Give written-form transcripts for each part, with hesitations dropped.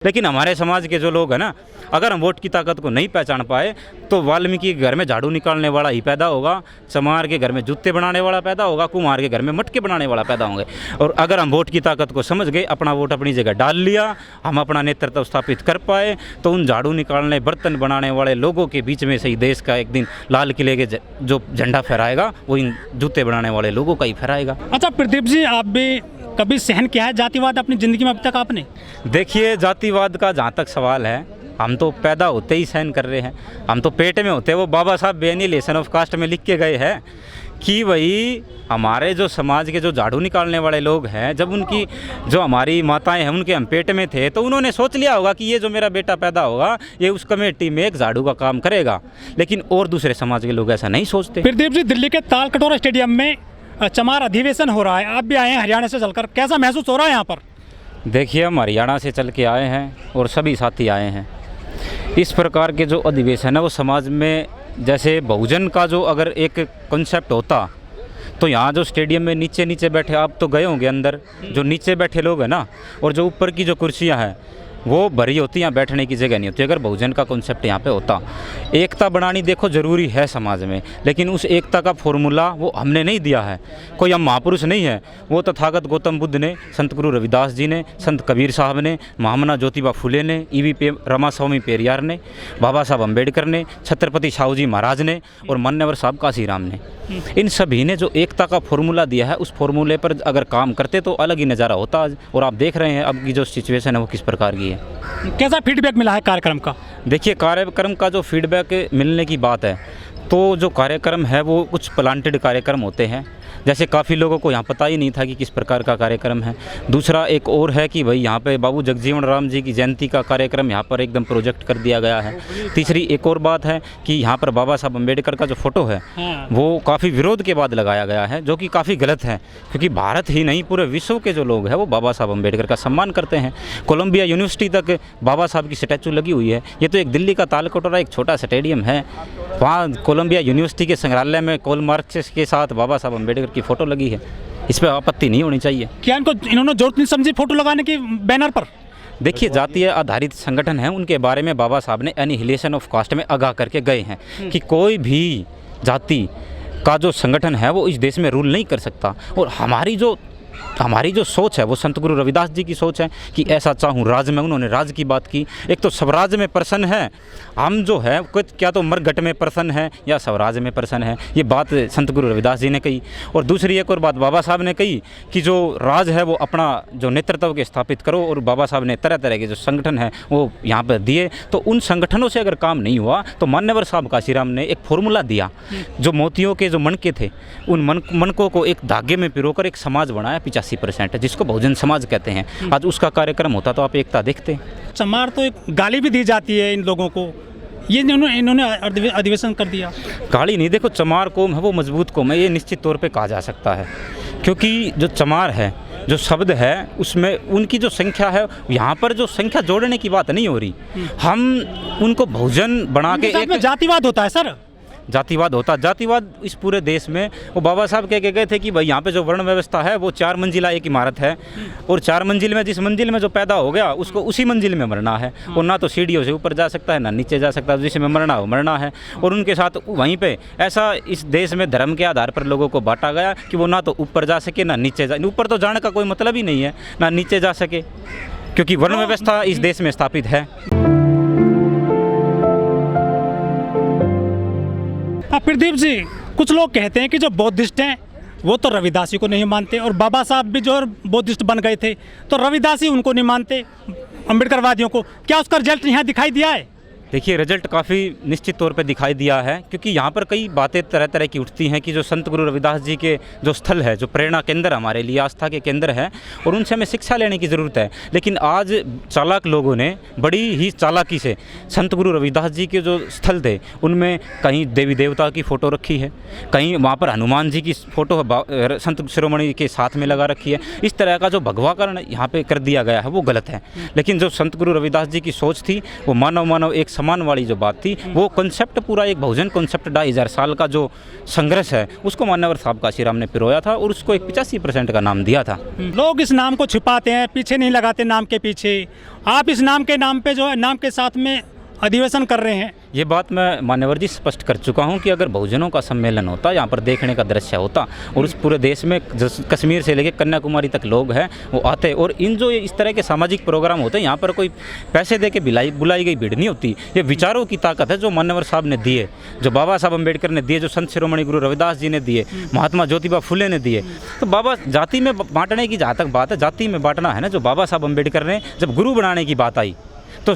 लेकिन हमारे समाज के जो लोग हैं ना, अगर हम वोट की ताकत को नहीं पहचान पाए तो वाल्मीकि के घर में झाड़ू निकालने वाला ही पैदा होगा, चमार के घर में जूते बनाने वाला पैदा होगा, कुम्हार के घर में मटके बनाने वाला पैदा होंगे। और अगर हम वोट की ताकत को समझ गए, अपना वोट अपनी जगह डाल लिया, हम अपना नेतृत्व स्थापित कर पाए, तो उन झाड़ू निकालने बर्तन बनाने वाले लोगों के बीच में से ही देश का एक दिन लाल किले के जो झंडा फहराएगा वो इन जूते बनाने वाले लोगों का ही फहराएगा। अच्छा प्रदीप जी, आप भी कभी सहन किया है जातिवाद अपनी ज़िंदगी में अब तक आपने? देखिए, जातिवाद का जहाँ तक सवाल है, हम तो पैदा होते ही सहन कर रहे हैं। हम तो पेट में होते, वो बाबा साहब एनिहिलेशन ऑफ कास्ट में लिख के गए हैं कि वही हमारे जो समाज के जो झाड़ू निकालने वाले लोग हैं, जब उनकी जो हमारी माताएं हैं उनके हम पेट में थे, तो उन्होंने सोच लिया होगा कि ये जो मेरा बेटा पैदा होगा ये उस कमेटी में एक झाड़ू का काम करेगा। लेकिन और दूसरे समाज के लोग ऐसा नहीं सोचते। प्रदीप जी, दिल्ली के तालकटोरा स्टेडियम में चमार अधिवेशन हो रहा है, आप भी आए हैं हरियाणा से चलकर, कैसा महसूस हो रहा है यहाँ पर? देखिए, हम हरियाणा से चल के आए हैं और सभी साथी आए हैं। इस प्रकार के जो अधिवेशन है वो समाज में, जैसे बहुजन का जो अगर एक कॉन्सेप्ट होता तो यहाँ जो स्टेडियम में नीचे नीचे बैठे, आप तो गए होंगे अंदर, जो नीचे बैठे लोग हैं ना, और जो ऊपर की जो कुर्सियाँ हैं वो भरी होती, यहाँ बैठने की जगह नहीं होती। अगर बहुजन का कॉन्सेप्ट यहाँ पे होता, एकता बनानी देखो ज़रूरी है समाज में, लेकिन उस एकता का फॉर्मूला वो हमने नहीं दिया है। कोई हम महापुरुष नहीं है, वो तथागत गौतम बुद्ध ने, संत गुरु रविदास जी ने, संत कबीर साहब ने, महामना ज्योतिबा फुले ने, ईवी रमास्वामी पेरियार ने, बाबा साहब अम्बेडकर ने, छत्रपति शाहू जी महाराज ने और मान्यवर साहब काशीराम ने, इन सभी ने जो एकता का फॉर्मूला दिया है, उस फॉर्मूले पर अगर काम करते तो अलग ही नज़ारा होता आज। और आप देख रहे हैं अब की जो सिचुएशन है वो किस प्रकार की है। कैसा फीडबैक मिला है कार्यक्रम का? देखिए, कार्यक्रम का जो फीडबैक मिलने की बात है, तो जो कार्यक्रम है वो कुछ प्लांटेड कार्यक्रम होते हैं, जैसे काफ़ी लोगों को यहाँ पता ही नहीं था कि किस प्रकार का कार्यक्रम है। दूसरा एक और है कि भाई यहाँ पे बाबू जगजीवन राम जी की जयंती का कार्यक्रम यहाँ पर एकदम प्रोजेक्ट कर दिया गया है। तीसरी एक और बात है कि यहाँ पर बाबा साहब अम्बेडकर का जो फ़ोटो है वो काफ़ी विरोध के बाद लगाया गया है, जो कि काफ़ी गलत है, क्योंकि भारत ही नहीं पूरे विश्व के जो लोग हैं वो बाबा साहब अम्बेडकर का सम्मान करते हैं। कोलंबिया यूनिवर्सिटी तक बाबा साहब की स्टैचू लगी हुई है। ये तो एक दिल्ली का तालकटोरा एक छोटा स्टेडियम है, वहाँ कोलंबिया यूनिवर्सिटी के संग्रहालय में कार्ल मार्क्स के साथ बाबा साहब अम्बेडकर की फ़ोटो लगी है। इस पर आपत्ति नहीं होनी चाहिए। क्या इन्होंने जरूरत नहीं समझी फोटो लगाने की बैनर पर? देखिए, जातीय आधारित संगठन है, उनके बारे में बाबा साहब ने एनिहिलेशन ऑफ कास्ट में आगाह करके गए हैं कि कोई भी जाति का जो संगठन है वो इस देश में रूल नहीं कर सकता। और हमारी जो सोच है वो संत गुरु रविदास जी की सोच है कि ऐसा चाहूँ राज में, उन्होंने राज की बात की। एक तो स्वराज में प्रसन्न है, हम जो है क्या तो मरघट में प्रसन्न है या स्वराज में प्रसन्न है, ये बात संत गुरु रविदास जी ने कही। और दूसरी एक और बात बाबा साहब ने कही कि जो राज है वो अपना जो नेतृत्व के स्थापित करो, और बाबा साहब ने तरह तरह के जो संगठन है वो यहाँ पर दिए। तो उन संगठनों से अगर काम नहीं हुआ तो मान्यवर साहब काशीराम ने एक फॉर्मूला दिया, जो मोतियों के जो मनके थे उन मनकों को एक धागे में पिरोकर एक समाज बनाया 85%, जिसको बहुजन समाज कहते हैं। आज उसका कार्यक्रम होता तो आप एकता देखते। चमार तो एक गाली भी दी जाती है इन लोगों को, ये इन्होंने अधिवेशन कर दिया। गाली नहीं, देखो चमार कौम है वो मजबूत कौम है, ये निश्चित तौर पे कहा जा सकता है, क्योंकि जो चमार है जो शब्द है उसमें उनकी जो संख्या है, यहाँ पर जो संख्या जोड़ने की बात नहीं हो रही, हम उनको बहुजन बना के एक जातिवाद होता है सर, जातिवाद होता। जातिवाद इस पूरे देश में, वो बाबा साहब कह के गए थे कि भाई यहाँ पे जो वर्ण व्यवस्था है वो 4 मंजिला एक इमारत है, और 4 मंजिल में जिस मंजिल में जो पैदा हो गया उसको उसी मंजिल में मरना है, और ना तो सीढ़ियों से ऊपर जा सकता है ना नीचे जा सकता है, जिसमें मरना हो मरना है। और उनके साथ वहीं पे ऐसा इस देश में धर्म के आधार पर लोगों को बांटा गया कि वो ना तो ऊपर जा सके ना नीचे जा, ऊपर तो जाने का कोई मतलब ही नहीं है, ना नीचे जा सके, क्योंकि वर्ण व्यवस्था इस देश में स्थापित है। प्रदीप जी, कुछ लोग कहते हैं कि जो बौद्धिस्ट हैं वो तो रविदासी को नहीं मानते, और बाबा साहब भी जो बौद्धिस्ट बन गए थे तो रविदासी उनको नहीं मानते, अम्बेडकरवादियों को। क्या उसका रिजल्ट यहाँ दिखाई दिया है? देखिए, रिजल्ट काफ़ी निश्चित तौर पे दिखाई दिया है, क्योंकि यहाँ पर कई बातें तरह तरह की उठती हैं कि जो संत गुरु रविदास जी के जो स्थल है, जो प्रेरणा केंद्र हमारे लिए आस्था के केंद्र है, और उनसे हमें शिक्षा लेने की ज़रूरत है। लेकिन आज चालाक लोगों ने बड़ी ही चालाकी से संत गुरु रविदास जी के जो स्थल थे उनमें कहीं देवी देवता की फ़ोटो रखी है, कहीं वहाँ पर हनुमान जी की फ़ोटो संत शिरोमणि के साथ में लगा रखी है। इस तरह का जो भगवाकरण यहाँ पर कर दिया गया है वो गलत है। लेकिन जो संत गुरु रविदास जी की सोच थी वो मानव एक समान वाली जो बात थी, वो कॉन्सेप्ट पूरा एक बहुजन कॉन्सेप्ट 2500 साल का जो संघर्ष है उसको मान्यवर साहब काशीराम ने पिरोया था और उसको एक 85% का नाम दिया था। लोग इस नाम को छिपाते हैं, पीछे नहीं लगाते नाम के पीछे। आप इस नाम के नाम पे जो है नाम के साथ में अधिवेशन कर रहे हैं। ये बात मैं मान्यवर जी स्पष्ट कर चुका हूँ कि अगर बहुजनों का सम्मेलन होता, यहाँ पर देखने का दृश्य होता और उस पूरे देश में कश्मीर से लेकर कन्याकुमारी तक लोग हैं वो आते, और इन जो इस तरह के सामाजिक प्रोग्राम होते हैं यहाँ पर कोई पैसे दे के बुलाई गई भीड़ नहीं होती। ये विचारों की ताकत है जो मान्यवर साहब ने दिए, जो बाबा साहब अम्बेडकर ने दिए, जो संत शिरोमणि गुरु रविदास जी ने दिए, महात्मा ज्योतिबा फुले ने दिए। तो बाबा जाति में बांटने की जहाँ तक बात है, जाति में बांटना है ना, जो बाबा साहब अम्बेडकर ने जब गुरु बनाने की बात आई तो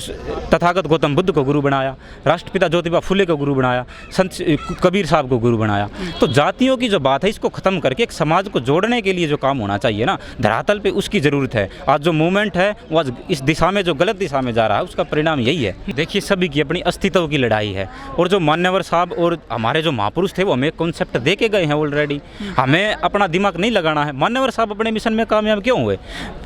तथागत गौतम बुद्ध को गुरु बनाया, राष्ट्रपिता ज्योतिबा फुले को गुरु बनाया, संत कबीर साहब को गुरु बनाया। तो जातियों की जो बात है इसको ख़त्म करके एक समाज को जोड़ने के लिए जो काम होना चाहिए ना धरातल पे, उसकी ज़रूरत है। आज जो मूवमेंट है वो आज इस दिशा में, जो गलत दिशा में जा रहा है, उसका परिणाम यही है। देखिए सभी की अपनी अस्तित्व की लड़ाई है, और जो मान्यवर साहब और हमारे जो महापुरुष थे वो हमें कॉन्सेप्ट दे के गए हैं ऑलरेडी। हमें अपना दिमाग नहीं लगाना है। मान्यवर साहब अपने मिशन में कामयाब क्यों हुए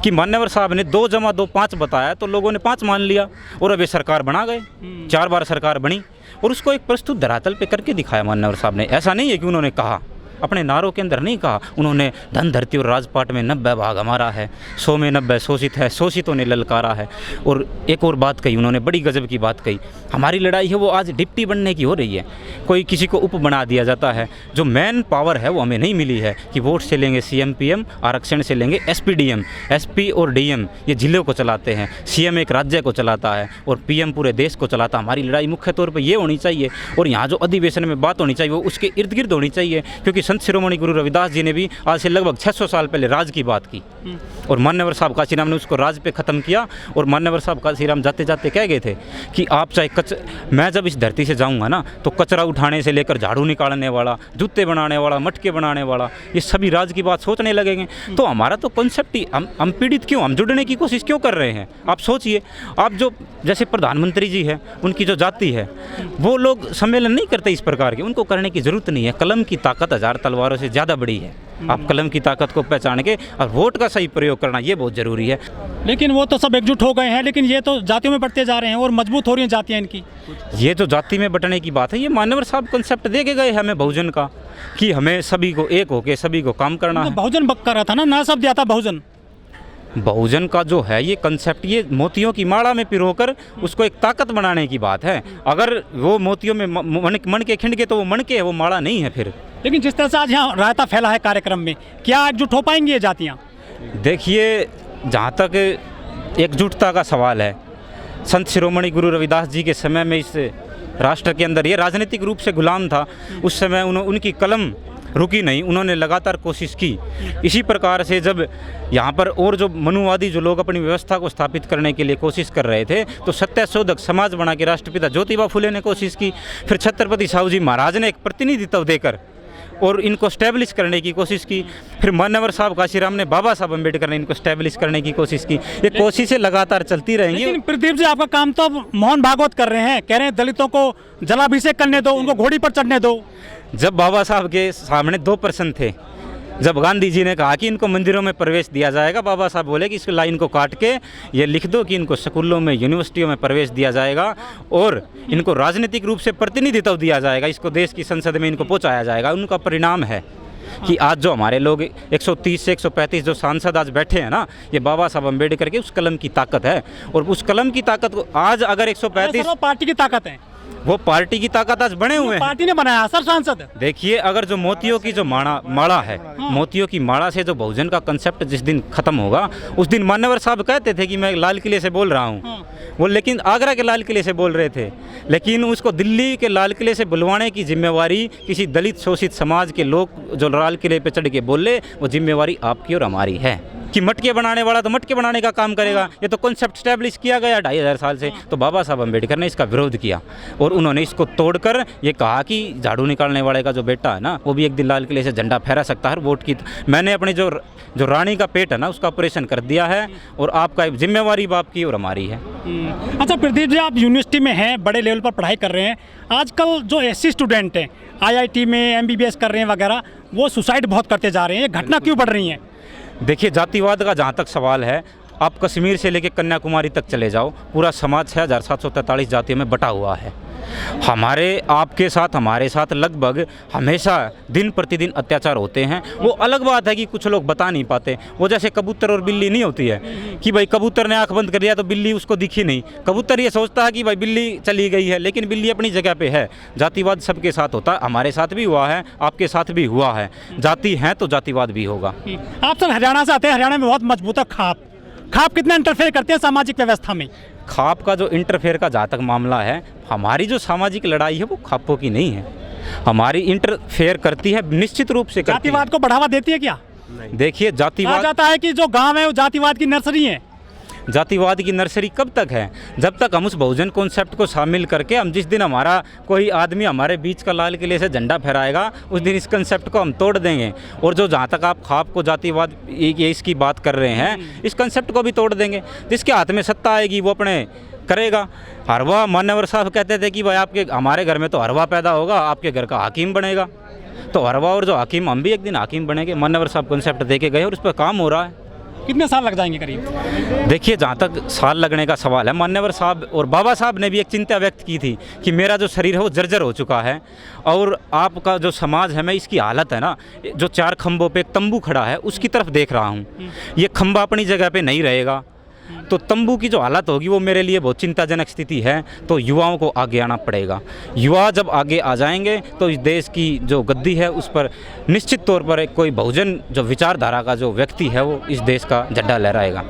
कि मान्यवर साहब ने 2 + 2 5 बताया तो लोगों ने 5 मान लिया और अब ये सरकार बना गए। 4 बार सरकार बनी और उसको एक प्रस्तुत धरातल पे करके दिखाया मान्यवर साहब ने। ऐसा नहीं है कि उन्होंने कहा, अपने नारों के अंदर नहीं कहा, उन्होंने धन धरती और राजपाट में 90 भाग हमारा है, 100 में 90 शोषित है, शोषितों ने ललकारा है। और एक और बात कही उन्होंने, बड़ी गजब की बात कही, हमारी लड़ाई है वो आज डिप्टी बनने की हो रही है। कोई किसी को उप बना दिया जाता है, जो मेन पावर है वो हमें नहीं मिली है कि वोट से लेंगे CM PM, आरक्षण से लेंगे SP DM। SP और DM ये जिलों को चलाते हैं, CM एक राज्य को चलाता है और PM पूरे देश को चलाता है। हमारी लड़ाई मुख्य तौर पर ये होनी चाहिए, और यहाँ जो अधिवेशन में बात होनी चाहिए वो उसके इर्द गिर्द होनी चाहिए, क्योंकि संत शिरोमणि गुरु रविदास जी ने भी आज से लगभग 600 साल पहले राज की बात की और मान्यवर साहब काशीराम ने उसको राज पे ख़त्म किया। और मान्यवर साहब काशीराम जाते जाते कह गए थे कि आप चाहे मैं जब इस धरती से जाऊंगा ना तो कचरा उठाने से लेकर झाड़ू निकालने वाला, जूते बनाने वाला, मटके बनाने वाला, ये सभी राज की बात सोचने लगेंगे। तो हमारा तो कॉन्सेप्ट ही हम पीड़ित क्यों, हम जुड़ने की कोशिश क्यों कर रहे हैं? आप सोचिए, आप जो जैसे प्रधानमंत्री जी है उनकी जो जाति है वो लोग सम्मेलन नहीं करते इस प्रकार के, उनको करने की ज़रूरत नहीं है। कलम की ताकत 1000 तलवारों से ज़्यादा बड़ी है। आप कलम की ताकत को पहचान के और वोट का सही प्रयोग करना ये बहुत ज़रूरी है। लेकिन वो तो सब एकजुट हो गए हैं, लेकिन ये तो जातियों में बढ़ते जा रहे हैं और मजबूत हो रही हैं जातियाँ इनकी। ये जो जाति में बंटने की बात है ये मान्यवर साहब कॉन्सेप्ट दे के गए हमें बहुजन का, कि हमें सभी को एक होके सभी को काम करना है। बहुजन बक कर रहा था ना, नया शब्द दिया था बहुजन। बहुजन का जो है ये कंसेप्ट, ये मोतियों की माला में पिरोकर उसको एक ताकत बनाने की बात है। अगर वो मोतियों में मन के खिंड के तो वो मन के है, वो माला नहीं है फिर। लेकिन जिस तरह से आज यहाँ रायता फैला है कार्यक्रम में, क्या एकजुट हो पाएंगी ये जातियाँ? देखिए जहाँ तक एकजुटता का सवाल है, संत शिरोमणि गुरु रविदास जी के समय में इस राष्ट्र के अंदर ये राजनीतिक रूप से गुलाम था, उस समय उनकी कलम रुकी नहीं, उन्होंने लगातार कोशिश की। इसी प्रकार से जब यहाँ पर और जो मनुवादी जो लोग अपनी व्यवस्था को स्थापित करने के लिए कोशिश कर रहे थे तो सत्यशोधक समाज बना के राष्ट्रपिता ज्योतिबा फुले ने कोशिश की, फिर छत्रपति साहू जी महाराज ने एक प्रतिनिधित्व देकर और इनको स्टैब्लिश करने की कोशिश की, फिर मान्यवर साहब काशीराम ने, बाबा साहब अम्बेडकर ने इनको स्टैब्लिश करने की कोशिश की। ये कोशिशें लगातार चलती रहेंगी। लेकिन प्रदीप जी आपका काम तो अब मोहन भागवत कर रहे हैं, कह रहे हैं दलितों को जलाभिषेक करने दो, उनको घोड़ी पर चढ़ने दो। जब बाबा साहब के सामने 2 प्रश्न थे, जब गांधी जी ने कहा कि इनको मंदिरों में प्रवेश दिया जाएगा, बाबा साहब बोले कि इस लाइन को काट के ये लिख दो कि इनको स्कूलों में, यूनिवर्सिटियों में प्रवेश दिया जाएगा और इनको राजनीतिक रूप से प्रतिनिधित्व दिया जाएगा, इसको देश की संसद में इनको पहुंचाया जाएगा। उनका परिणाम है कि आज जो हमारे लोग 130 से 135 जो सांसद आज बैठे हैं ना, ये बाबा साहब अम्बेडकर के उस कलम की ताकत है। और उस कलम की ताकत को आज अगर 135 पार्टी की ताकत है, वो पार्टी की ताकत आज बने हुए हैं। पार्टी ने बनाया सर सांसद। देखिए अगर जो मोतियों की जो माला है, मोतियों की माला से जो बहुजन का कंसेप्ट जिस दिन खत्म होगा उस दिन मान्यवर साहब कहते थे कि मैं लाल किले से बोल रहा हूँ, वो लेकिन आगरा के लाल किले से बोल रहे थे, लेकिन उसको दिल्ली के लाल किले से बुलवाने की जिम्मेवारी किसी दलित शोषित समाज के लोग जो लाल किले पे चढ़ के बोले, वो जिम्मेवारी आपकी और हमारी है। कि मटके बनाने वाला तो मटके बनाने का काम करेगा, ये तो कॉन्सेप्ट स्टैब्लिश किया गया 2500 साल से। तो बाबा साहब अम्बेडकर ने इसका विरोध किया और उन्होंने इसको तोड़कर ये कहा कि झाड़ू निकालने वाले का जो बेटा है ना वो भी एक दिन लाल किले से झंडा फहरा सकता है वोट की। मैंने अपने जो रानी का पेट है ना उसका ऑपरेशन कर दिया है और आपका जिम्मेवारी बाप की और हमारी है। अच्छा प्रदीप जी, आप यूनिवर्सिटी में हैं, बड़े लेवल पर पढ़ाई कर रहे हैं, आजकल जो SC स्टूडेंट हैं IIT में MBBS कर रहे हैं वगैरह, वो सुसाइड बहुत करते जा रहे हैं, ये घटना क्यों बढ़ रही हैं? देखिए जातिवाद का जहाँ तक सवाल है, आप कश्मीर से लेकर कन्याकुमारी तक चले जाओ, पूरा समाज 6743 जातियों में बटा हुआ है। आपके साथ हमारे साथ लगभग हमेशा दिन प्रतिदिन अत्याचार होते हैं। वो अलग बात है कि कुछ लोग बता नहीं पाते। वो जैसे कबूतर और बिल्ली नहीं होती है कि भाई कबूतर ने आंख बंद कर दिया तो बिल्ली उसको दिखी नहीं। कबूतर ये सोचता है कि भाई बिल्ली चली गई है, लेकिन बिल्ली अपनी जगह पे है। जातिवाद सबके साथ होता है, हमारे साथ भी हुआ है, आपके साथ भी हुआ है। जाति है तो जातिवाद भी होगा। आप सब हरियाणा से आते हैं, हरियाणा में बहुत मजबूत है खाप कितना इंटरफेयर करते हैं सामाजिक व्यवस्था में? खाप का जो इंटरफेयर का जहाँ तक मामला है, हमारी जो सामाजिक लड़ाई है वो खापों की नहीं है। हमारी इंटरफेयर करती है, निश्चित रूप से करती है। जातिवाद को बढ़ावा देती है क्या? देखिए, कहा जातिवाद जाता है कि जो गांव है वो जातिवाद की नर्सरी है। जातिवाद की नर्सरी कब तक है? जब तक हम उस बहुजन कॉन्सेप्ट को शामिल करके, हम जिस दिन हमारा कोई आदमी हमारे बीच का लाल किले से झंडा फहराएगा, उस दिन इस कंसेप्ट को हम तोड़ देंगे। और जो जहाँ तक आप खाप को जातिवाद ये इसकी बात कर रहे हैं, इस कंसेप्ट को भी तोड़ देंगे। जिसके हाथ में सत्ता आएगी वो अपने करेगा। हरवा मान्यवर साहब कहते थे कि भाई हमारे घर में तो हरवा पैदा होगा, आपके घर का हाकिम बनेगा। तो हरवा और जो हाकिम, हम भी एक दिन हाकिम बनेंगे। मान्यवर साहब कॉन्सेप्ट दे के गए और उस पर काम हो रहा है। कितने साल लग जाएंगे करीब? देखिए, जहाँ तक साल लगने का सवाल है, मान्यवर साहब और बाबा साहब ने भी एक चिंता व्यक्त की थी कि मेरा जो शरीर है वो जर्जर हो चुका है और आपका जो समाज है, मैं इसकी हालत है ना, जो 4 खंभों पे एक तंबू खड़ा है उसकी तरफ देख रहा हूँ। ये खंभा अपनी जगह पे नहीं रहेगा, तो तंबू की जो हालत होगी वो मेरे लिए बहुत चिंताजनक स्थिति है। तो युवाओं को आगे आना पड़ेगा। युवा जब आगे आ जाएंगे तो इस देश की जो गद्दी है उस पर निश्चित तौर पर कोई बहुजन जो विचारधारा का जो व्यक्ति है वो इस देश का झंडा लहराएगा।